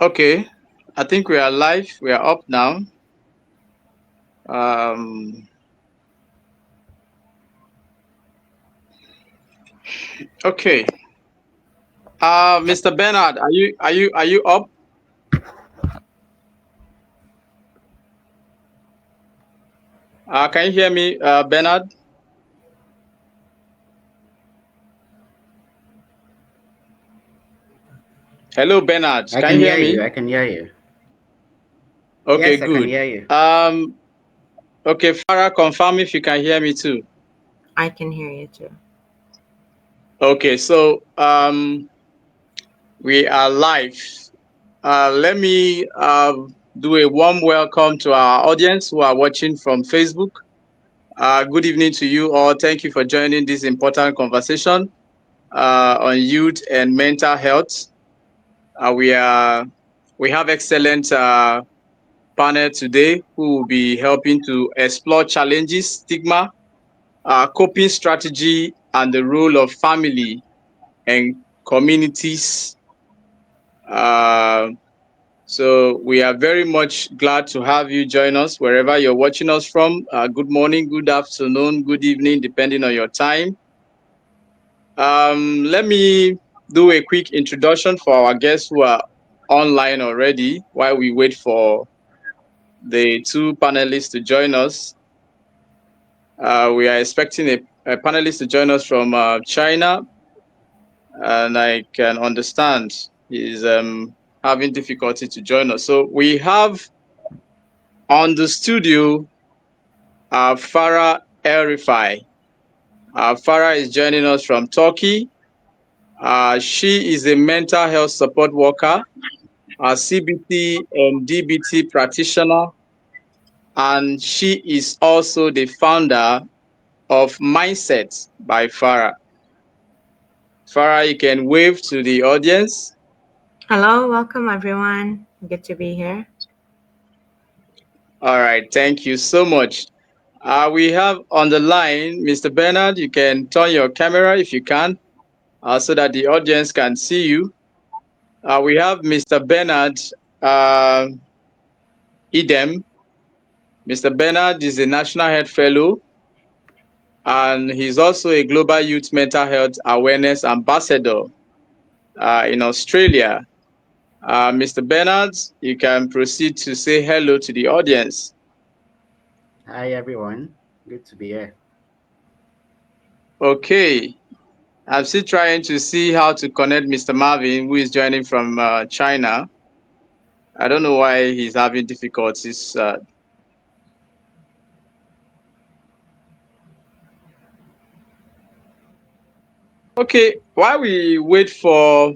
Okay, I think we are live. We are up now. Um, okay. Mr. Bernard, are you up? Can you hear me, Bernard? Hello, Bernard. I Can can you hear hear you. me? I can hear you. Okay, Yes, I can good. hear you. Okay, Farah, confirm if you can hear me too. I can hear you too. Okay, so we are live. Let me do a warm welcome to our audience who are watching from Facebook. Good evening to you all. Thank you for joining this important conversation on youth and mental health. We have excellent panel today who will be helping to explore challenges, stigma, coping strategy, and the role of family and communities. Uh, so we are very much glad to have you join us wherever you're watching us from. Good morning, good afternoon, good evening, depending on your time. Let me do a quick introduction for our guests who are online already while we wait for the two panelists to join us. We are expecting a panelist to join us from China, and I can understand he's having difficulty to join us. So we have on the studio Farah Elrifai. Farah is joining us from Turkey. She is a mental health support worker, a CBT and DBT practitioner, and she is also the founder of Mindset by Farah. Farah, you can wave to the audience. Hello, welcome everyone. Good to be here. All right, thank you so much. We have on the line Mr. Bernard. You can turn your camera if you can, so that the audience can see you. We have Mr. Bernard uh, Idem. Mr. Bernard is a National Health Fellow, and he's also a Global Youth Mental Health Awareness Ambassador in Australia. Mr. Bernard, you can proceed to say hello to the audience. Hi, everyone. Good to be here. Okay, I'm still trying to see how to connect Mr. Marvin, who is joining from China. I don't know why he's having difficulties. Okay, while we wait for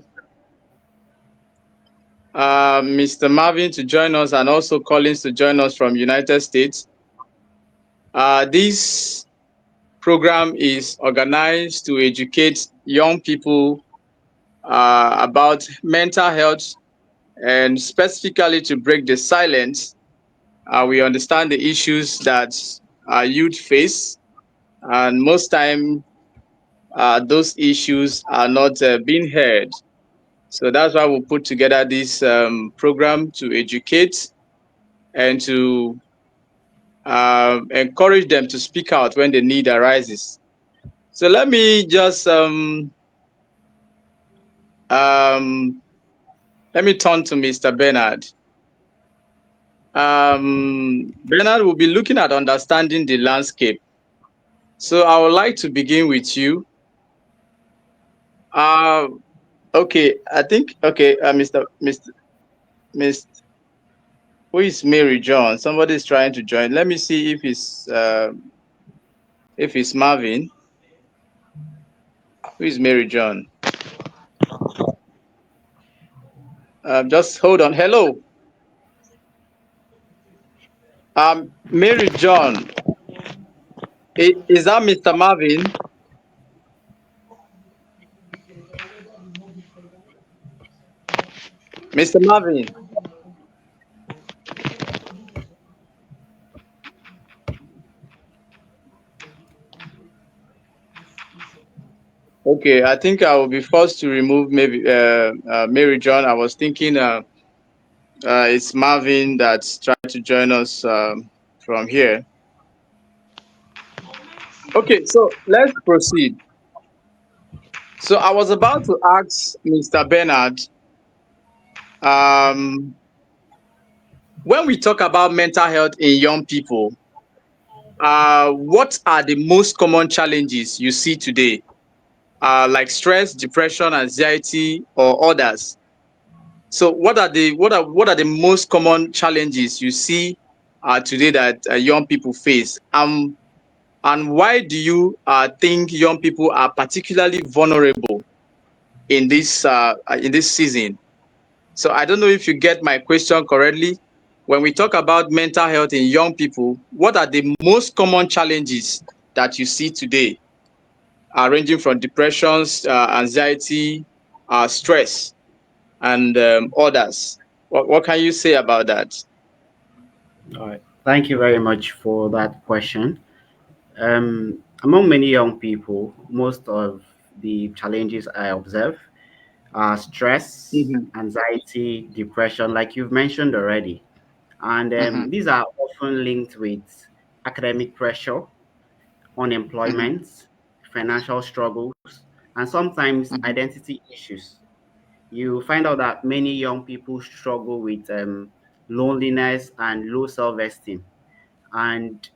Mr. Marvin to join us and also Collins to join us from United States, this program is organized to educate young people about mental health and specifically to break the silence. We understand the issues that youth face, and most time those issues are not being heard. So that's why we put together this program to educate and to encourage them to speak out when the need arises. So let me just um, let me turn to Mr. Bernard. Bernard will be looking at understanding the landscape. So I would like to begin with you. Uh, okay, I think okay, Mr. Who is Mary John? Somebody is trying to join. Let me see if it's Marvin. Who is Mary John? Just hold on. Hello, Mary John. Is that Mr. Marvin? Mr. Marvin. Okay, I think I will be forced to remove maybe Mary John. I was thinking It's Marvin that's trying to join us from here. Okay, so let's proceed. So I was about to ask Mr. Bernard, um, when we talk about mental health in young people, what are the most common challenges you see today, like stress, depression, anxiety, or others? So, what are the most common challenges you see today that young people face? And why do you think young people are particularly vulnerable in this season? So, I don't know if you get my question correctly. When we talk about mental health in young people, what are the most common challenges that you see today, ranging from depressions, anxiety, stress, and others? What can you say about that? All right. Thank you very much for that question. Among many young people, most of the challenges I observe are stress, Mhm, anxiety, depression, like you've mentioned already. And mhm, these are often linked with academic pressure, mhm, unemployment, financial struggles, and sometimes mhm, identity issues. You find out that many young people struggle with loneliness and low self esteem. And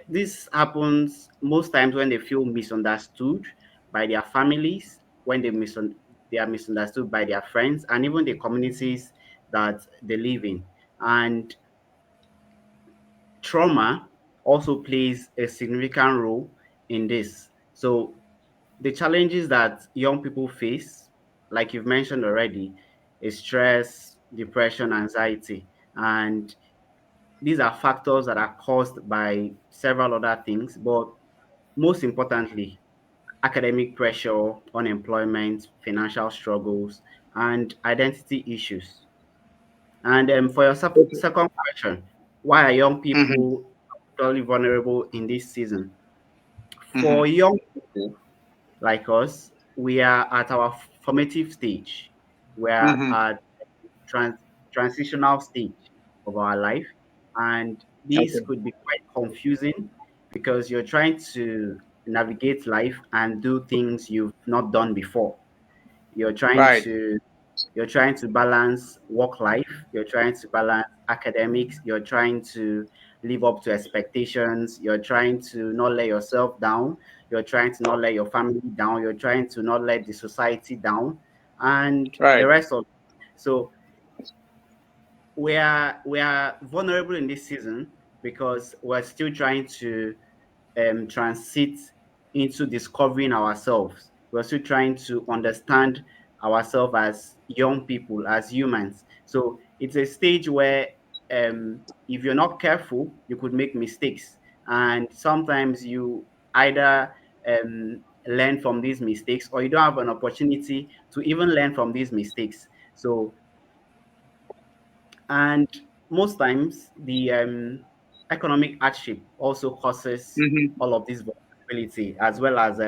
this happens most times when they feel misunderstood by their families, when they are misunderstood by their friends, and even the communities that they live in. And trauma also plays a significant role in this. So the challenges that young people face, like you've mentioned already, is stress, depression, anxiety. And these are factors that are caused by several other things, but most importantly, academic pressure, unemployment, financial struggles, and identity issues. And for your okay. second question, why are young Mhm, people particularly vulnerable in this season? mhm, For young people like us, we are at our formative stage. We are mhm. at transitional stage of our life, and this Okay. could be quite confusing because you're trying to navigate life and do things you've not done before. You're trying Right. to you're trying to balance work life, you're trying to balance academics, you're trying to live up to expectations, you're trying to not let yourself down, you're trying to not let your family down, you're trying to not let the society down, and the Right. rest of it. So we are vulnerable in this season because we're still trying to transit into discovering ourselves. We're still trying to understand ourselves as young people, as humans. So it's a stage where, if you're not careful, you could make mistakes. And sometimes you either learn from these mistakes or you don't have an opportunity to even learn from these mistakes. So, and most times the economic hardship also causes Mhm, all of this vulnerability, as well as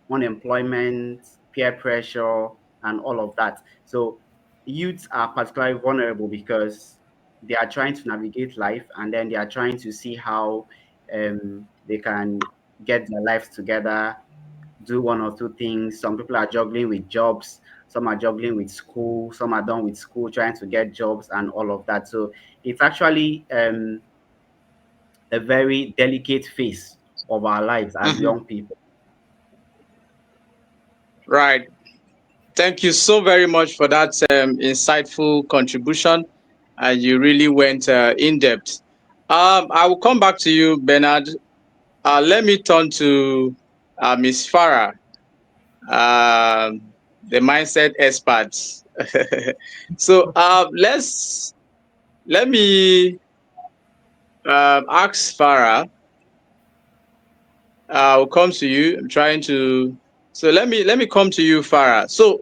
unemployment, peer pressure, and all of that. So youths are particularly vulnerable because they are trying to navigate life, and then they are trying to see how they can get their lives together, do one or two things. Some people are juggling with jobs, some are juggling with school, some are done with school, trying to get jobs and all of that. So it's actually a very delicate phase of our lives as mhm. young people. Right. Thank you so very much for that insightful contribution. And you really went in depth. I will come back to you, Bernard. Let me turn to Miss Farah, the mindset expert. So let me ask Farah. I'll come to you. I'm trying to. So let me come to you, Farah. So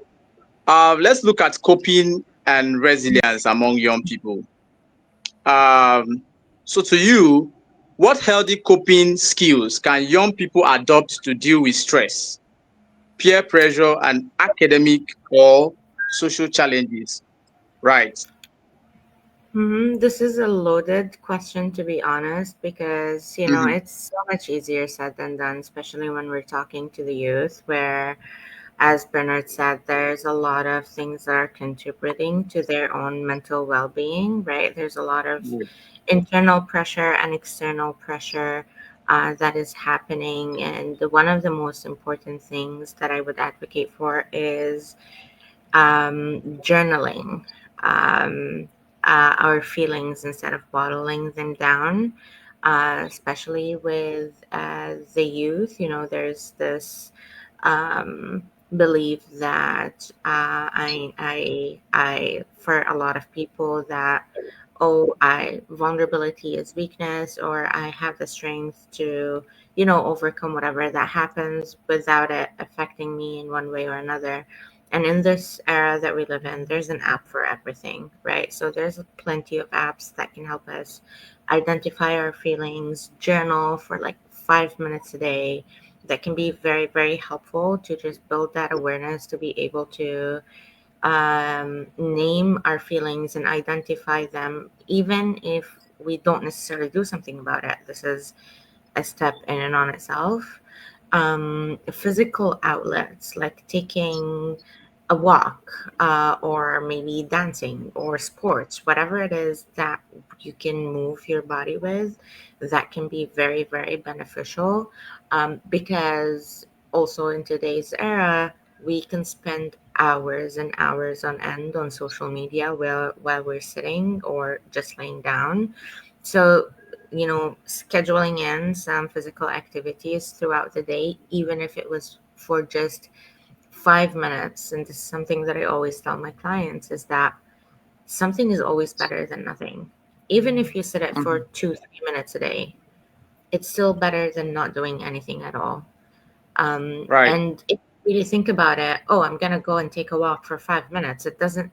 let's look at coping and resilience among young people. Um, so to you, what healthy coping skills can young people adopt to deal with stress, peer pressure, and academic or social challenges? Right. This is a loaded question, to be honest, because Mm-hmm. it's so much easier said than done, especially when we're talking to the youth, where, as Bernard said, there's a lot of things that are contributing to their own mental well-being. Right? There's a lot of internal pressure and external pressure that is happening, and one of the most important things that I would advocate for is journaling um, our feelings instead of bottling them down, especially with the youth. There's this belief that for a lot of people that, oh, I vulnerability is weakness, or I have the strength to overcome whatever that happens without it affecting me in one way or another. And in this era that we live in, there's an app for everything, right? So there's plenty of apps that can help us identify our feelings, journal for like 5 minutes a day. That can be very, very helpful to just build that awareness to be able to name our feelings and identify them, even if we don't necessarily do something about it. This is a step in and on itself. Physical outlets like taking a walk, or maybe dancing or sports, whatever it is that you can move your body with, that can be very, very beneficial. Because also in today's era, we can spend hours and hours on end on social media while we're sitting or just laying down. So, scheduling in some physical activities throughout the day, even if it was for just 5 minutes. And this is something that I always tell my clients, is that something is always better than nothing. Even if you sit it for Mm-hmm. 2, 3 minutes a day, it's still better than not doing anything at all. Right. And if you really think about it, oh, I'm gonna go and take a walk for 5 minutes. It doesn't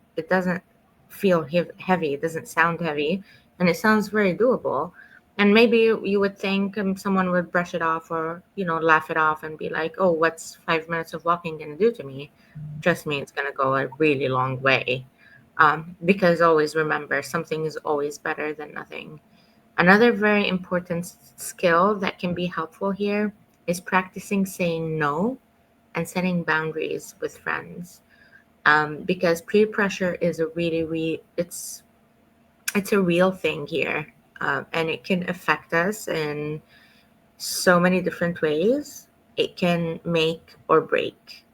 feel heavy. It doesn't sound heavy, and it sounds very doable. And maybe you would think someone would brush it off, or laugh it off and be like, oh, what's 5 minutes of walking gonna do to me? Trust me, it's gonna go a really long way. Because always remember, something is always better than nothing. Another very important skill that can be helpful here is practicing saying no and setting boundaries with friends. Because peer pressure is a it's a real thing here, and it can affect us in so many different ways. It can make or break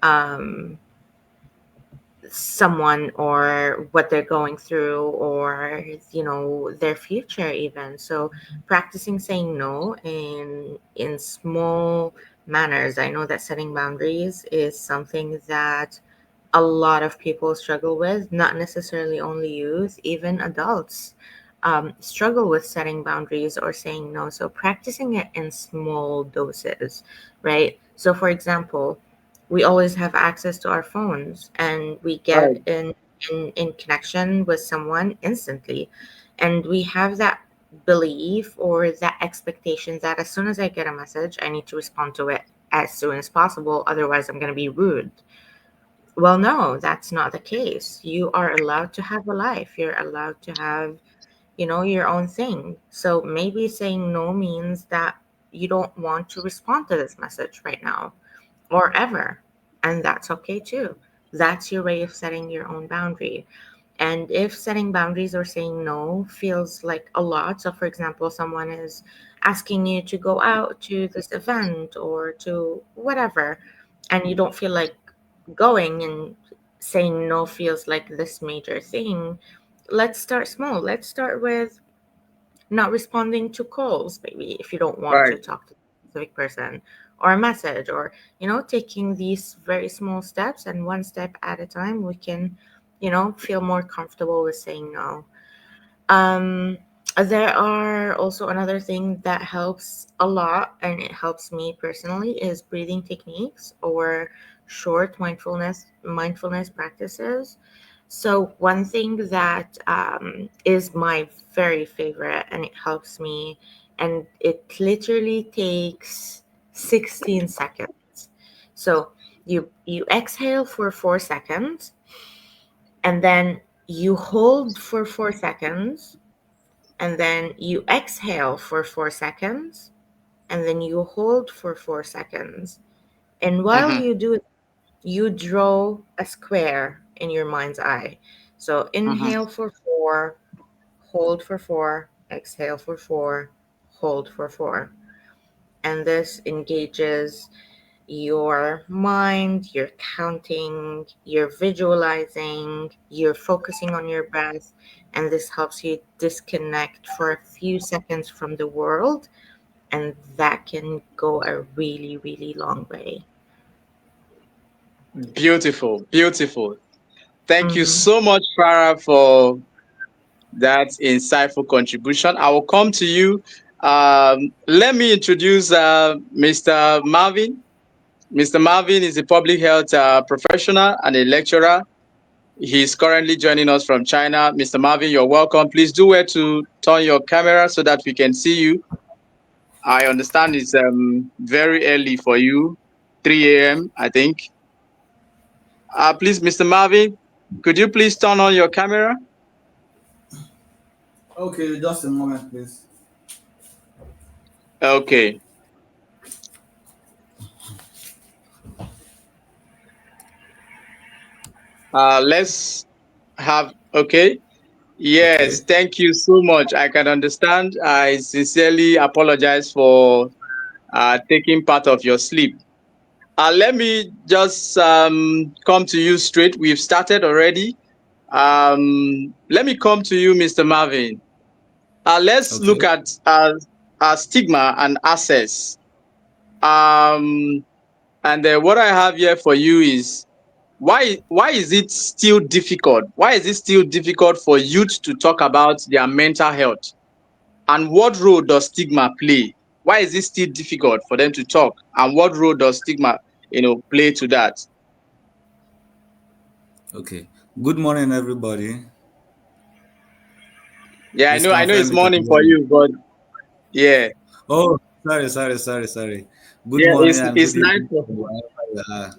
um, someone, or what they're going through, or their future even. So practicing saying no in small manners. I know that setting boundaries is something that a lot of people struggle with, not necessarily only youth, even adults struggle with setting boundaries or saying no. So practicing it in small doses, right? So for example, we always have access to our phones, and we Right. get in connection with someone instantly, and we have that belief or that expectation that as soon as I get a message, I need to respond to it as soon as possible, otherwise I'm going to be rude. Well, no, that's not the case. You are allowed to have a life. You're allowed to have, your own thing. So maybe saying no means that you don't want to respond to this message right now or ever. And that's okay too. That's your way of setting your own boundary. And if setting boundaries or saying no feels like a lot, so for example, someone is asking you to go out to this event or to whatever, and you don't feel like going, and saying no feels like this major thing, let's start small. Let's start with not responding to calls, maybe, if you don't want Right. to talk to a specific person, or a message, or taking these very small steps, and one step at a time, we can feel more comfortable with saying no. um, there are also another thing that helps a lot, and it helps me personally, is breathing techniques or short mindfulness practices. So one thing that is my very favorite, and it helps me, and it literally takes 16 seconds. So you exhale for 4 seconds, And then you hold for 4 seconds, and then you exhale for 4 seconds, and then you hold for 4 seconds. And while Mm-hmm. you do it, you draw a square in your mind's eye. So Mm-hmm. inhale for 4, hold for 4, exhale for 4, hold for 4. And this engages your mind, you're counting, you're visualizing, you're focusing on your breath, and this helps you disconnect for a few seconds from the world, and that can go a really, really long way. Beautiful, beautiful. Thank you Mm-hmm. so much, Farah, for that insightful contribution. I will come to you. Let me introduce Mr. Marvin. Mr. Marvin is a public health professional and a lecturer. He's currently joining us from China. Mr. Marvin, you're welcome. Please do where to turn your camera so that we can see you. I understand it's very early for you, 3 a.m., I think. Please, Mr. Marvin, could you please turn on your camera? Okay, just a moment, please. Okay. Let's have, okay. Yes, Okay. thank you so much. I can understand. I sincerely apologize for taking part of your sleep. Let me just come to you straight. We've started already. Let me come to you, Mr. Marvin. Let's look Okay. at stigma and access. Um, and what I have here for you is why is it still difficult? Why is it still difficult for youth to talk about their mental health? And what role does stigma play? Why is it still difficult for them to talk? And what role does stigma, play to that? Okay. Good morning, everybody. Yeah, Please I know confirm it's you can morning hear for me. you, but yeah, Oh, sorry. Good yeah, morning it's and it's good nice. evening to wherever you are.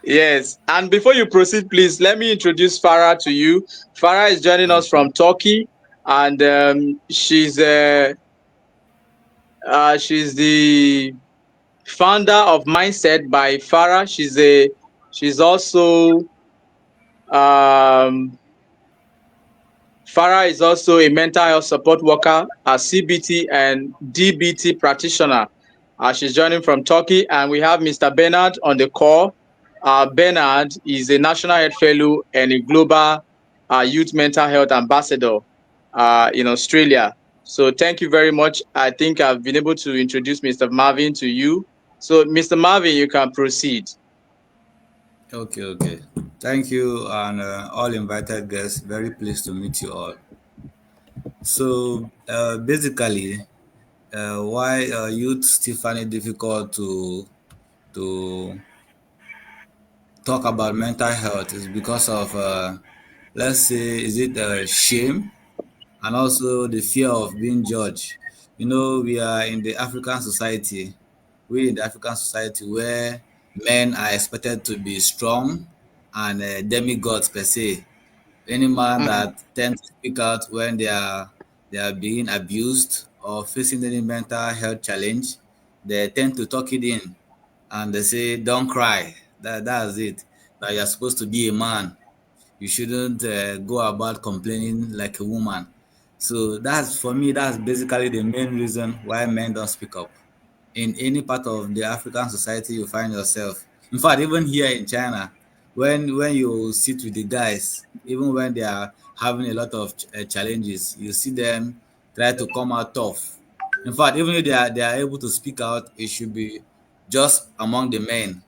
Yes, and before you proceed, please let me introduce Farah to you. Farah is joining us Okay. from Turkey, and she's the founder of Mindset by Farah. She's also um, Farah is also a mental health support worker, a CBT and DBT practitioner. She's joining from Turkey, and we have Mr. Bernard on the call. Bernard is a National Health Fellow and a Global Youth Mental Health Ambassador in Australia. So thank you very much. I think I've been able to introduce Mr. Marvin to you. So, Mr. Marvin, you can proceed. Okay. Thank you and all invited guests. Very pleased to meet you all. So, basically, why youth still find it difficult to talk about mental health is because of let's say, is it shame and also the fear of being judged. You know, we are in the African society. We in the African society where men are expected to be strong and demigods per se. Any man Mhm, that tends to speak out when they are being abused or facing any mental health challenge, they tend to talk it in and they say, "Don't cry." That's it. That you're supposed to be a man. You shouldn't go about complaining like a woman. So that's for me. That's basically the main reason why men don't speak up in any part of the African society you find yourself. In fact, even here in China, when you sit with the guys, even when they are having a lot of challenges, you see them try to come out tough. In fact, even if they are able to speak out, it should be just among the men,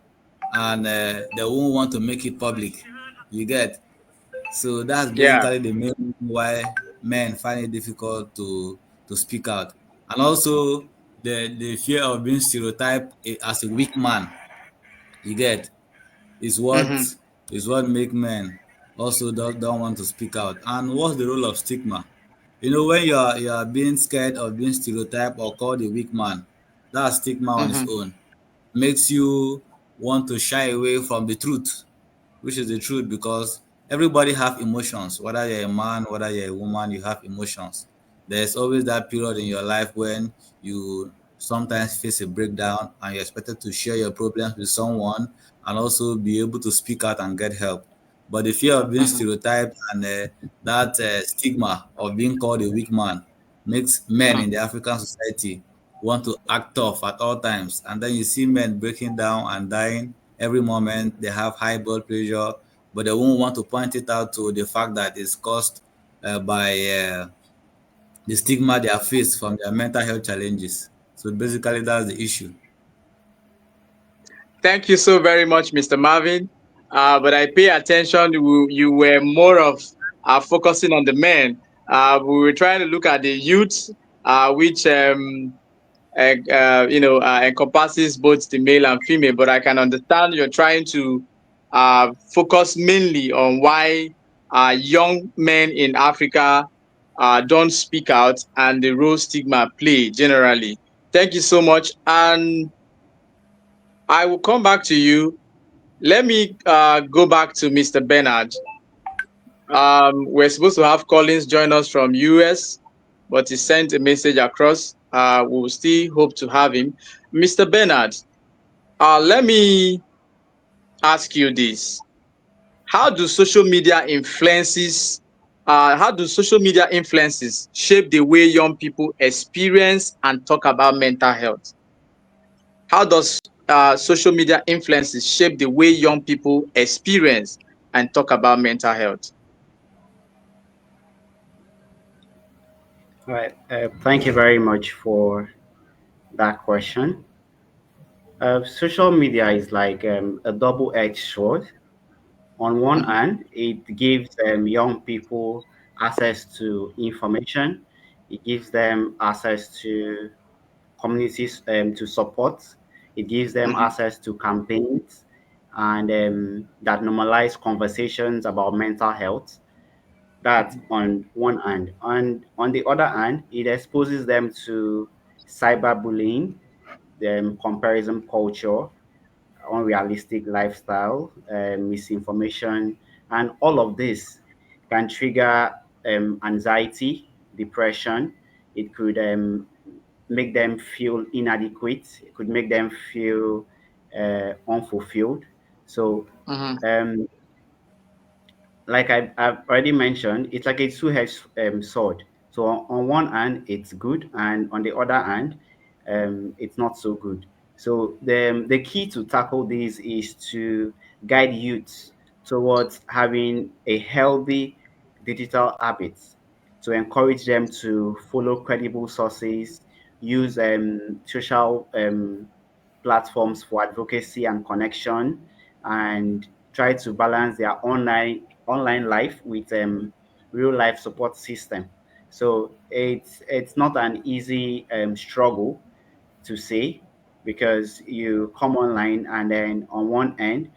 and they won't want to make it public. You get. So that's yeah. basically the main reason why men find it difficult to speak out, and also the fear of being stereotyped as a weak man. You get is what Mhm, is what make men also don't want to speak out. And what's the role of stigma? You know, when you are being scared of being stereotyped or called a weak man, that stigma on its mhm, own makes you want to shy away from the truth. which is the truth because everybody have emotions. Whether you're a man, whether you're a woman, you have emotions. There's always that period in your life when you sometimes face a breakdown and you're expected to share your problems with someone and also be able to speak out and get help. But the fear of being Mhm. stereotyped and that stigma of being called a weak man makes men in the African society want to act tough at all times. And then you see men breaking down and dying every moment. They have high blood pressure, but they won't want to point it out to the fact that it's caused by the stigma they have faced from their mental health challenges. So basically, that's the issue. Thank you so very much, Mr. Marvin. But I pay attention. You were more of focusing on the men. We were trying to look at the youth, which encompasses both the male and female. But I can understand you're trying to focus mainly on why young men in Africa don't speak out and the role stigma play generally. Thank you so much, and I will come back to you. Let me go back to Mr. Bernard. We're supposed to have Collins join us from US, but he sent a message across. We'll still hope to have him. Mr. Bernard, let me ask you this. How do social media influences shape the way young people experience and talk about mental health? How does social media influences shape the way young people experience and talk about mental health? All right. Thank you very much for that question. Social media is like a double-edged sword. On one Mhm, hand, it gives young people access to information. It gives them access to communities to support. It gives them mhm, access to campaigns and that normalize conversations about mental health. That's mhm, on one hand. And on the other hand, it exposes them to cyberbullying, the comparison culture, unrealistic lifestyle, misinformation, and all of this can trigger anxiety, depression. It could make them feel inadequate. It could make them feel unfulfilled. So mhm, um, like I've already mentioned, it's like a two-edged sword. So on one hand, it's good, and on the other hand, it's not so good. So the key to tackle this is to guide youths towards having a healthy digital habits, to encourage them to follow credible sources, use social platforms for advocacy and connection, and try to balance their online life with real life support system. So it's not an easy struggle to say, because you come online and then on one end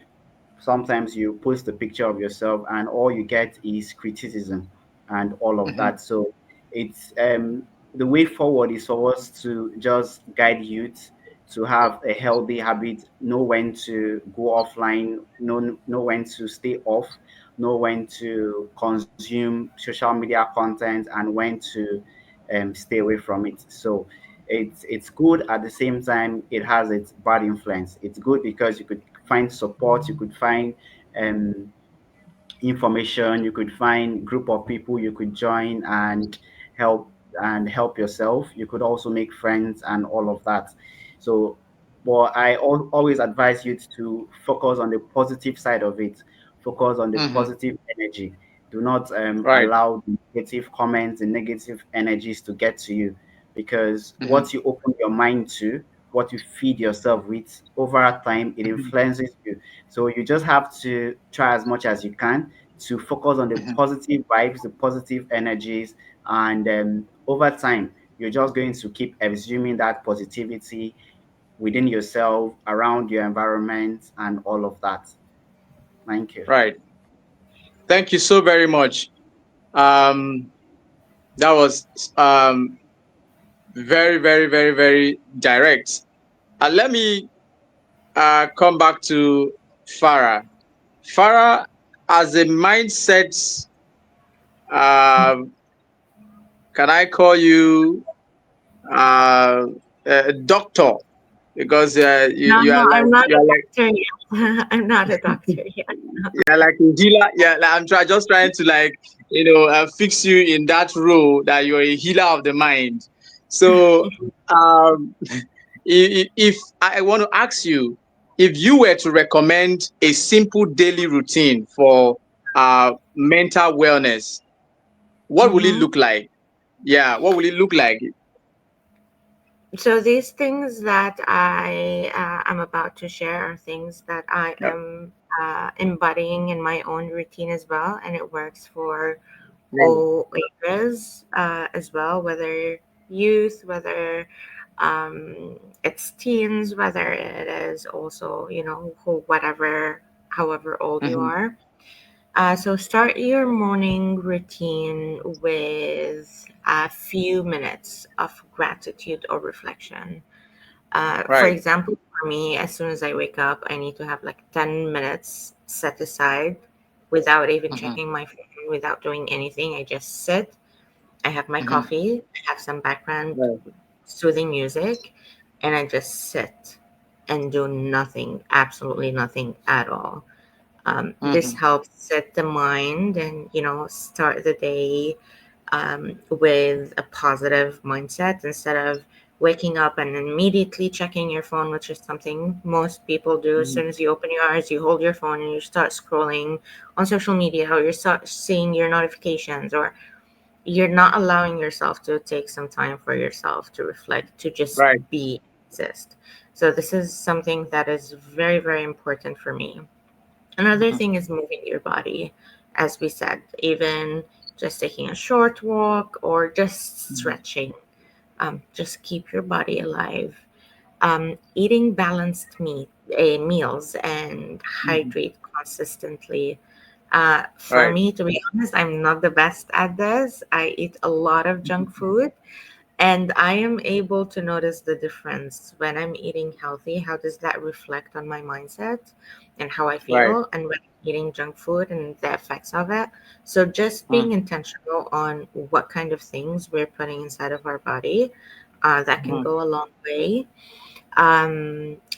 sometimes you post a picture of yourself and all you get is criticism and all of mhm, that. So it's the way forward is for us to just guide youth to have a healthy habit, know when to go offline, know when to stay off, know when to consume social media content, and when to stay away from it. So it's good. At the same time, it has its bad influence. It's good because you could find support, you could find um, information, you could find group of people you could join help help yourself. You could also make friends and all of that. So but always advise you to focus on the positive side of it, focus on the mhm. positive energy. Do not Right. allow the negative comments and negative energies to get to you, because Mhm, what you open your mind to, what you feed yourself with over time, it mhm, influences you. So you just have to try as much as you can to focus on the mhm. positive vibes, the positive energies, and over time, you're just going to keep assuming that positivity within yourself, around your environment, and all of that. Thank you. Right. Thank you so very much. Um, that was very, very, very, very direct. Let me come back to Farah. Farah, as a mindset, uh, can I call you uh, a doctor? Because No, you no, are like I'm not you a are like doctor yet. I'm not a doctor yet. yeah, like a healer. Yeah, like just trying to like fix you in that role that you're a healer of the mind. So, um, if I want to ask you, if you were to recommend a simple daily routine for mental wellness, what will it Mm-hmm. look like? Yeah, what will it look like? So these things that I am about to share are things that I Yep. am embodying in my own routine as well, and it works for Right. all ages as well, whether youth, whether it's teens, whether it is also whatever, however old you Mm-hmm. are. So start your morning routine with a few minutes of gratitude or reflection. For Right. example, for me, as soon as I wake up, I need to have like 10 minutes set aside without even Mm-hmm. checking my phone, without doing anything. I just sit, I have my Mm-hmm. coffee, I have some background Right. soothing music, and I just sit and do nothing, absolutely nothing at all. This Mm-hmm. helps set the mind and start the day with a positive mindset instead of waking up and immediately checking your phone, which is something most people do. As Mm-hmm. soon as you open your eyes, you hold your phone and you start scrolling on social media, or you start seeing your notifications, or you're not allowing yourself to take some time for yourself to reflect, to just Right. be, exist. So this is something that is very, very important for me. Another Mm-hmm. thing is moving your body, as we said, even just taking a short walk or just Mm-hmm. stretching. Just keep your body alive. Eating balanced meals and Mm-hmm. hydrate consistently. For Right. me, to be honest, I'm not the best at this. I eat a lot of junk Mm-hmm. food, and I am able to notice the difference when I'm eating healthy. How does that reflect on my mindset and how I Right. feel, and when I'm eating junk food and the effects of it? So, just being intentional on what kind of things we're putting inside of our body, that can Mm-hmm. go a long way.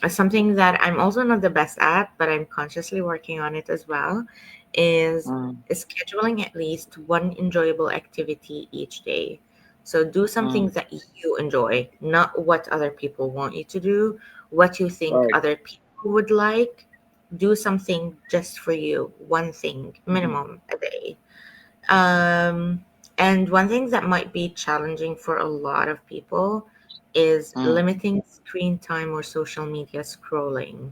Something that I'm also not the best at, but I'm consciously working on it as well, is Mm-hmm. scheduling at least one enjoyable activity each day. So do something Mm-hmm. that you enjoy, not what other people want you to do, what you think Right. other people would like. Do something just for you, one thing Mm-hmm. minimum a day. Um, and one thing that might be challenging for a lot of people is Mm-hmm. limiting screen time or social media scrolling.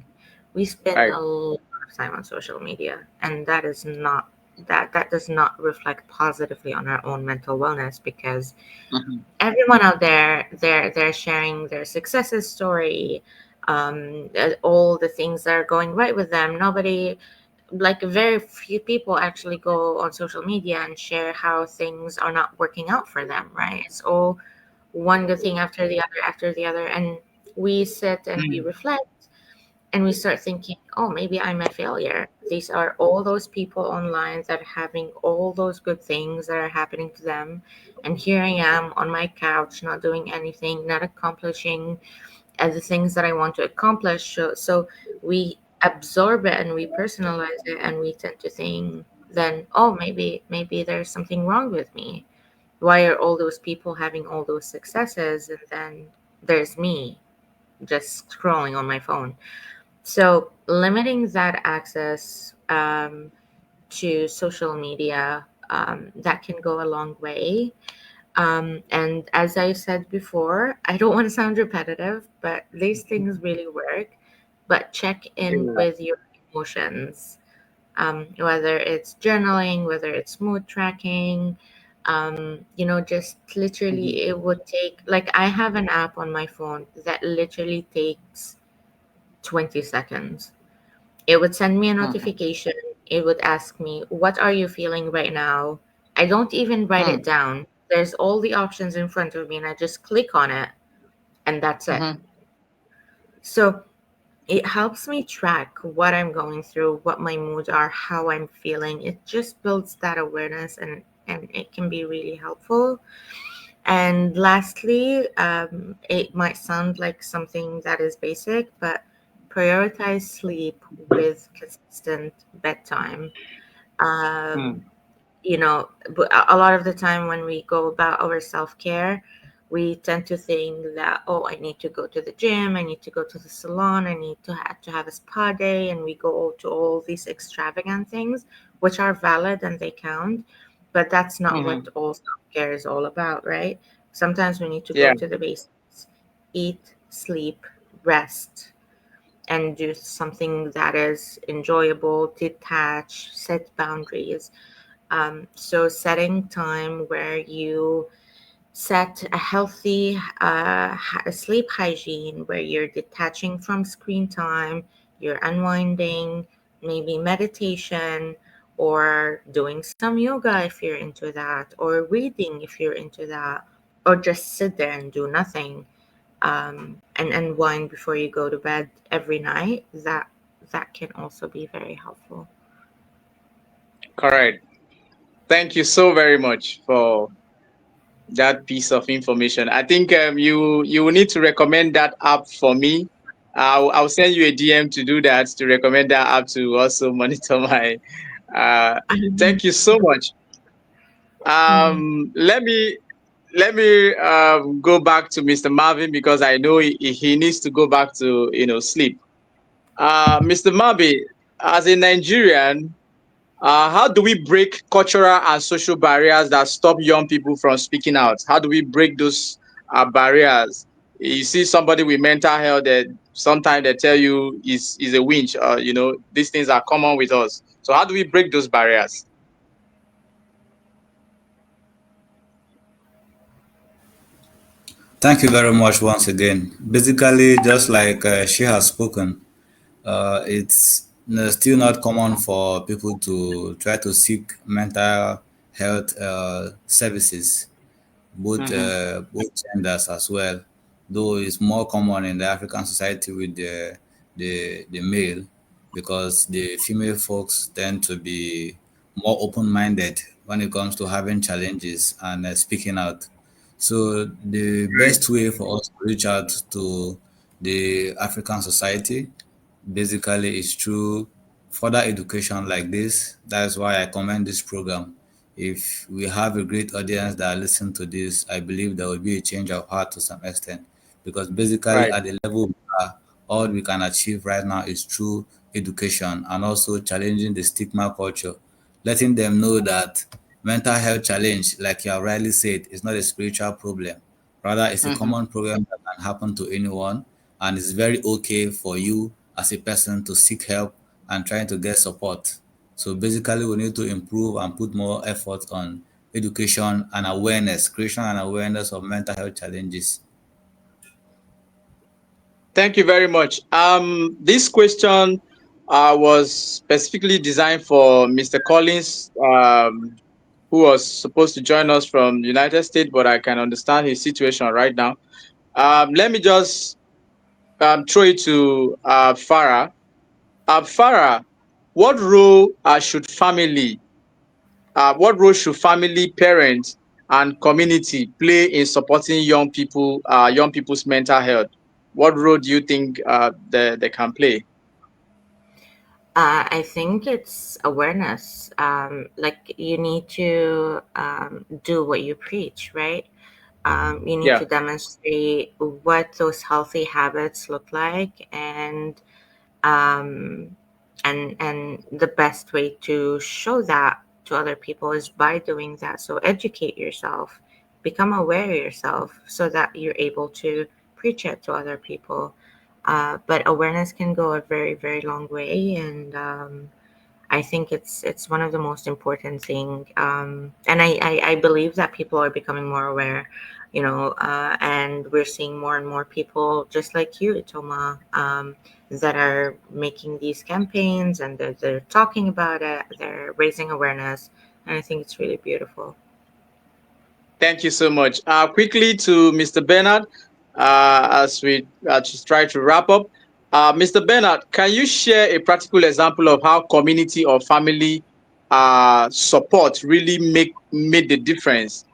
We spend Right. a lot of time on social media, and that does not reflect positively on our own mental wellness, because Mm-hmm. everyone out there, they're sharing their successes story, all the things that are going right with them. Nobody, like very few people, actually go on social media and share how things are not working out for them, right? It's all one good thing after the other, and we sit and we reflect, and we start thinking, oh, maybe I'm a failure. These are all those people online that are having all those good things that are happening to them, and here I am on my couch, not doing anything, not accomplishing the things that I want to accomplish. So we absorb it and we personalize it, and we tend to think then, oh, maybe there's something wrong with me. Why are all those people having all those successes, and then there's me just scrolling on my phone? So limiting that access to social media, that can go a long way. And as I said before, I don't want to sound repetitive, but these things really work. But check in Yeah. with your emotions, whether it's journaling, whether it's mood tracking. Just Mm-hmm. literally, it would take, like, I have an app on my phone that literally takes 20 seconds. It would send me a Mm-hmm. notification. It would ask me, what are you feeling right now? I don't even write it down. There's all the options in front of me, and I just click on it, and that's it. Mm-hmm. So It helps me track what I'm going through, what my moods are, how I'm feeling. It just builds that awareness, and it can be really helpful. And lastly, it might sound like something that is basic, but prioritize sleep with consistent bedtime. Hmm. Um, a lot of the time when we go about our self-care, we tend to think that, oh, I need to go to the gym, I need to go to the salon, I need to have a spa day, and we go to all these extravagant things, which are valid and they count, but that's not what Hmm. all self-care is all about, right? Sometimes we need to go Yeah. to the basics: eat, sleep, rest, and do something that is enjoyable, detach, set boundaries. So setting time where you set a healthy sleep hygiene, where you're detaching from screen time, you're unwinding, maybe meditation, or doing some yoga if you're into that, or reading if you're into that, or just sit there and do nothing, and unwind before you go to bed every night. That can also be very helpful. Correct. Thank you so very much for that piece of information. I think you will need to recommend that app for me. I'll send you a DM to do that, to recommend that app to also monitor my. Uh, Thank you so much. Mhm. Let me go back to Mr. Marvin, because I know he needs to go back to sleep. Mr. Marvin, as a Nigerian, how do we break cultural and social barriers that stop young people from speaking out? How do we break those barriers? You see somebody with mental health, that sometimes they tell you is a winch. These things are common with us. So how do we break those barriers? Thank you very much once again. Basically, just like she has spoken, it's still not common for people to try to seek mental health services, Mm-hmm. both genders as well. Though it's more common in the African society with the male, because the female folks tend to be more open-minded when it comes to having challenges and speaking out. So the Right. best way for us to reach out to the African society basically is through further education like this. That's why I commend this program. If we have a great audience that listen to this, I believe there will be a change of heart to some extent. Because basically, Right. at the level we are, all we can achieve right now is through education and also challenging the stigma culture, letting them know that mental health challenge, like you have rightly said, is not a spiritual problem. Rather, it's a Mm-hmm. common problem that can happen to anyone, and it's very okay for you as a person to seek help and trying to get support. So basically, we need to improve and put more effort on education and awareness, creation and awareness of mental health challenges. Thank you very much. This question was specifically designed for Mr. Collins, who was supposed to join us from the United States, but I can understand his situation right now. Let me just throw it to Farah. Farah, what role what role should family, parents, and community play in supporting young people's mental health? What role do you think they can play? I think it's awareness. Like you need to do what you preach, right? You need Yeah. to demonstrate what those healthy habits look like, um, and the best way to show that to other people is by doing that. So educate yourself, become aware of yourself, so that you're able to preach it to other people. But awareness can go a very, very long way, and I think it's one of the most important thing. And I believe that people are becoming more aware, and we're seeing more and more people just like you, Toma, that are making these campaigns, and they're talking about it, they're raising awareness, and I think it's really beautiful. Thank you so much. Quickly to Mr. Bernard, as we just try to wrap up. Mr. Bernard, can you share a practical example of how community or family support really made the difference?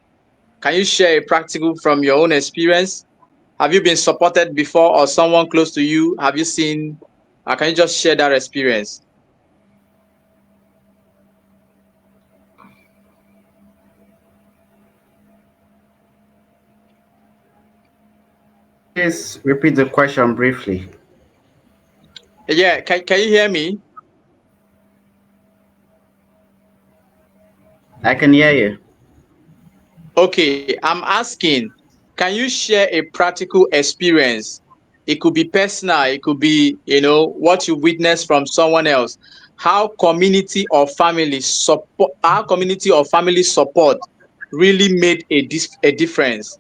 Can you share a practical from your own experience? Have you been supported before or someone close to you? Have you seen? Can you just share that experience? Please repeat the question briefly. Yeah, can you hear me? I can hear you. Okay, I'm asking, can you share a practical experience? It could be personal, it could be, what you witnessed from someone else. How community or family support really made a difference.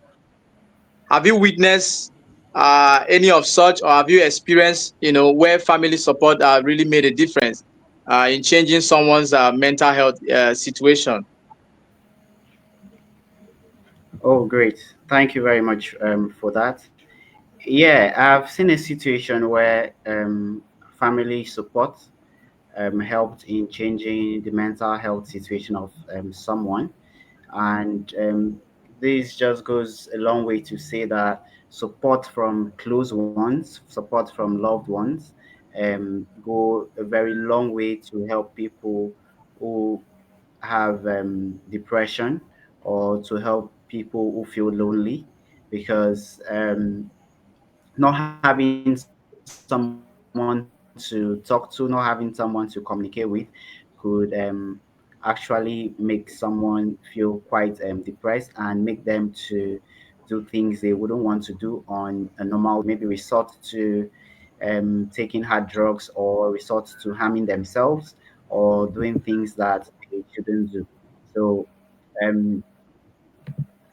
Have you witnessed any of such, or have you experienced, where family support really made a difference in changing someone's mental health situation? Oh, great. Thank you very much for that. Yeah, I've seen a situation where family support helped in changing the mental health situation of someone. And this just goes a long way to say that support from close ones, support from loved ones, go a very long way to help people who have depression, or to help people who feel lonely, because not having someone to talk to, not having someone to communicate with, could actually make someone feel quite depressed and make them to do things they wouldn't want to do on a normal basis. Maybe resort to taking hard drugs, or resort to harming themselves, or doing things that they shouldn't do. So um,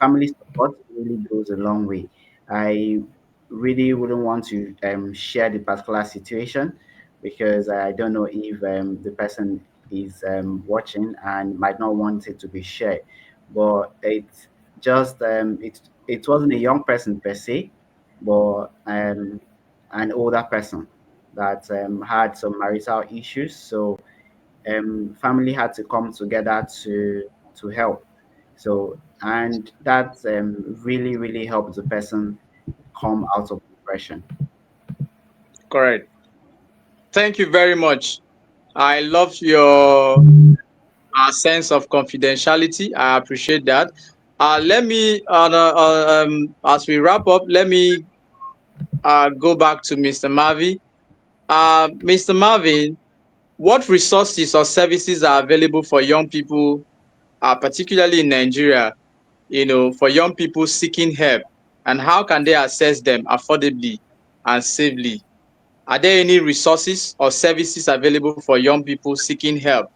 family support really goes a long way. I really wouldn't want to share the particular situation, because I don't know if the person is watching and might not want it to be shared. But it wasn't a young person per se, but an older person that had some marital issues. So family had to come together to help. So, and that really helped the person come out of depression. Correct. Thank you very much. I love your sense of confidentiality. I appreciate that. Let me, as we wrap up, let me go back to Mr. Marvin. Mr. Marvin, what resources or services are available for young people, particularly in Nigeria, for young people seeking help, and how can they access them affordably and safely? Are there any resources or services available for young people seeking help,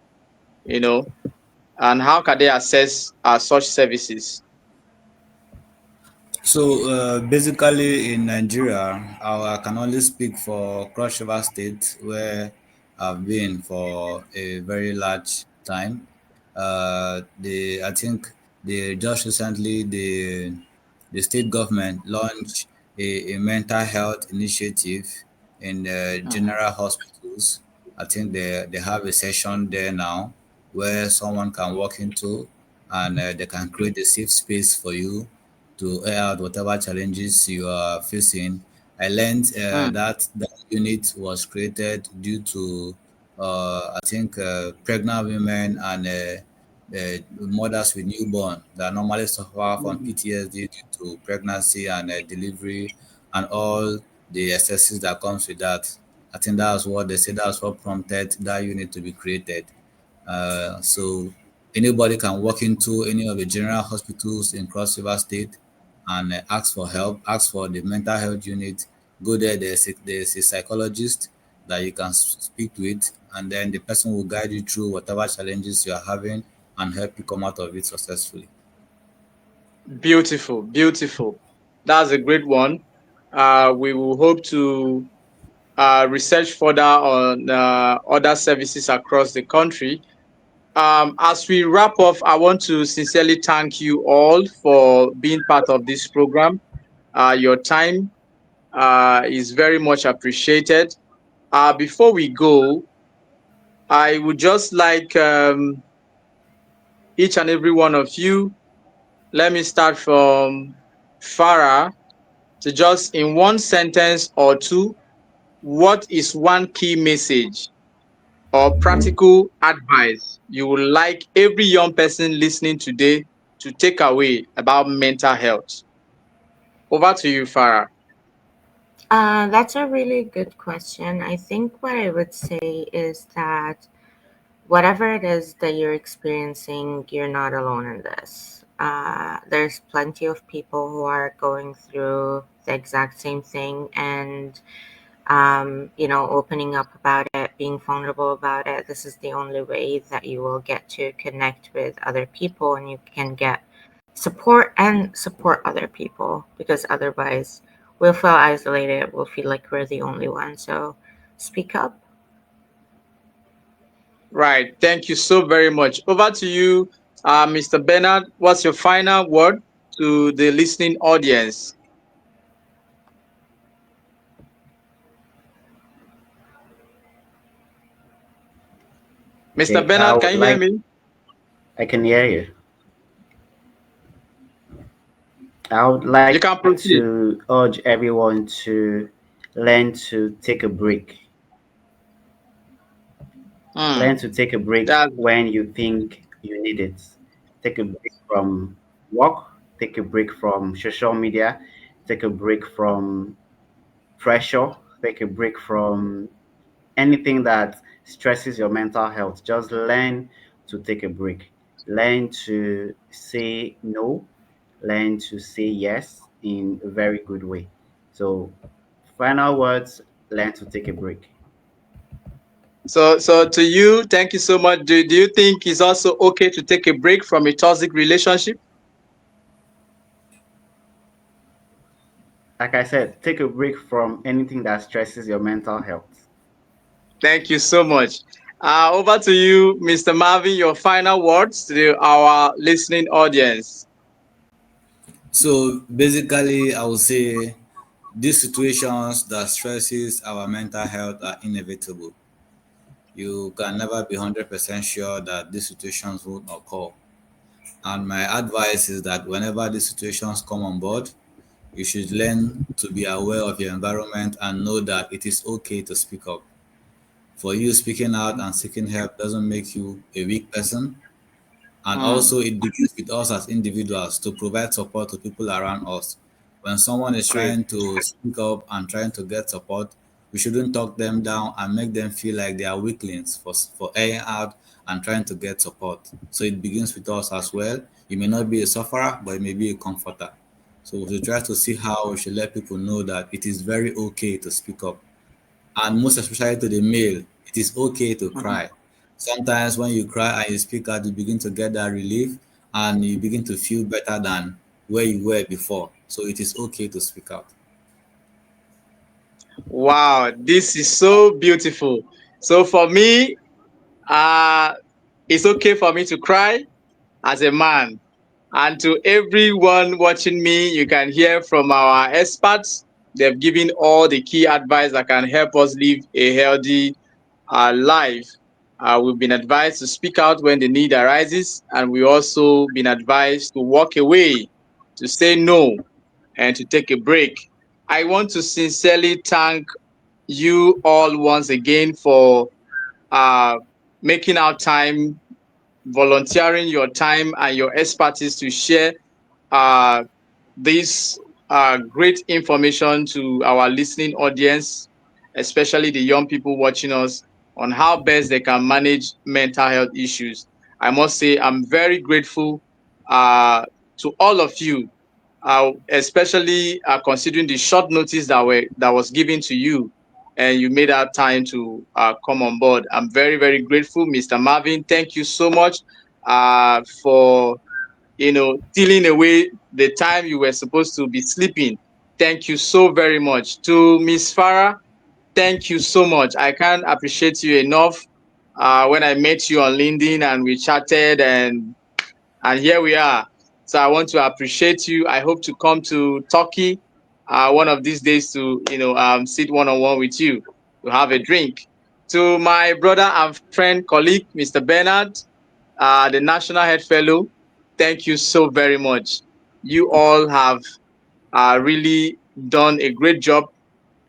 you know, and how can they access such services? So basically, in Nigeria, I can only speak for Cross River State, where I've been for a very large time. I think just recently the state government launched a mental health initiative in Mhm. general hospitals. I think they have a session there now where someone can walk into, and they can create a safe space for you to air out whatever challenges you are facing. I learned Mm. that that unit was created due to, I think, pregnant women and mothers with newborn that normally suffer from Mhm. PTSD due to pregnancy and delivery and all the excesses that comes with that. I think that's what they say. That's what prompted that unit to be created. So anybody can walk into any of the general hospitals in Cross River State and ask for help, ask for the mental health unit. Go there, there's a psychologist that you can speak with, and then the person will guide you through whatever challenges you are having and help you come out of it successfully. Beautiful, beautiful. That's a great one. We will hope to research further on other services across the country. As we wrap up, I want to sincerely thank you all for being part of this program. Your time is very much appreciated. Before we go, I would just like each and every one of you. Let me start from Farah to just in one sentence or two. What is one key message or practical advice you would like every young person listening today to take away about mental health? Over to you, Farah. That's a really good question. I think what I would say is that whatever it is that you're experiencing, you're not alone in this. There's plenty of people who are going through the exact same thing, and opening up about it, being vulnerable about it. This is the only way that you will get to connect with other people and you can get support and support other people, because otherwise we'll feel isolated. We'll feel like we're the only one. So speak up. Right. Thank you so very much. Over to you, Mr. Bernard. What's your final word to the listening audience? Mr. Okay, I Bernard, would can you hear like, me? I can hear you. I would You like can proceed. to urge everyone to learn to take a break. Learn Hmm. to take a break That's when you think you need it. Take a break from work, take a break from social media, take a break from pressure, take a break from anything that stresses your mental health. Just learn to take a break. Learn to say no, learn to say yes in a very good way. So, final words, learn to take a break. so to you, thank you so much. Do you think it's also okay to take a break from a toxic relationship? Like I said, take a break from anything that stresses your mental health. Thank you so much. Over to you, Mr. Marvin, your final words to our listening audience. So basically, I would say these situations that stresses our mental health are inevitable. You can never be 100% sure that these situations won't occur. And my advice is that whenever these situations come on board, you should learn to be aware of your environment and know that it is okay to speak up. For you, speaking out and seeking help doesn't make you a weak person. And Hmm. also, it begins with us as individuals to provide support to people around us. When someone is Great. trying to speak up and trying to get support, we shouldn't talk them down and make them feel like they are weaklings for airing out and trying to get support. So it begins with us as well. You may not be a sufferer, but you may be a comforter. So we should try to see how we should let people know that it is very okay to speak up, and most especially to the male, it is okay to Mhm. cry. Sometimes when you cry and you speak out, you begin to get that relief and you begin to feel better than where you were before. So it is okay to speak out. Wow, this is so beautiful. So for me, uh, it's okay for me to cry as a man. And to everyone watching me, you can hear from our experts. They've given all the key advice that can help us live a healthy life. We've been advised to speak out when the need arises, and we also been advised to walk away, to say no, and to take a break. I want to sincerely thank you all once again for uh, making our time, volunteering your time and your expertise to share uh, this great information to our listening audience, especially the young people watching us, on how best they can manage mental health issues. I must say, I'm very grateful to all of you, especially considering the short notice that was given to you, and you made that time to come on board. I'm very, very grateful, Mr. Marvin. Thank you so much for stealing away the time you were supposed to be sleeping. Thank you so very much. To Miss Farah, thank you so much. I can't appreciate you enough. When I met you on LinkedIn and we chatted, and here we are. So I want to appreciate you. I hope to come to Turkey one of these days to sit one on one with you. to have a drink. To my brother and friend, colleague, Mr. Bernard, the National Head Fellow, thank you so very much. You all have really done a great job,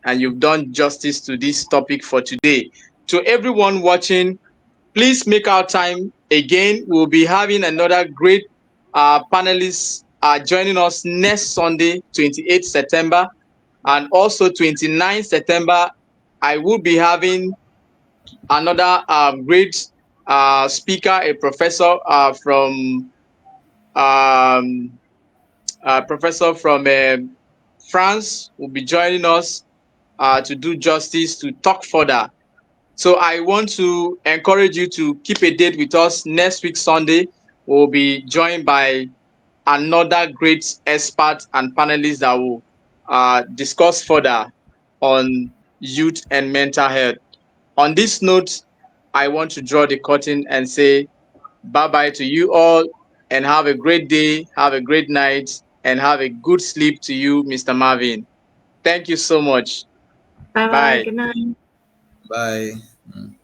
and you've done justice to this topic for today. To everyone watching, please make our time again. We'll be having another great panelists joining us next Sunday, 28th September, and also 29th September. I will be having another great speaker, a professor um, from France, will be joining us to do justice to talk further. So I want to encourage you to keep a date with us next week Sunday. We'll be joined by another great expert and panelist that will discuss further on youth and mental health. On this note, I want to draw the curtain and say bye bye to you all, and have a great day, have a great night, and have a good sleep to you, Mr. Marvin. Thank you so much. Bye bye. Bye. Good night. Bye. Mm.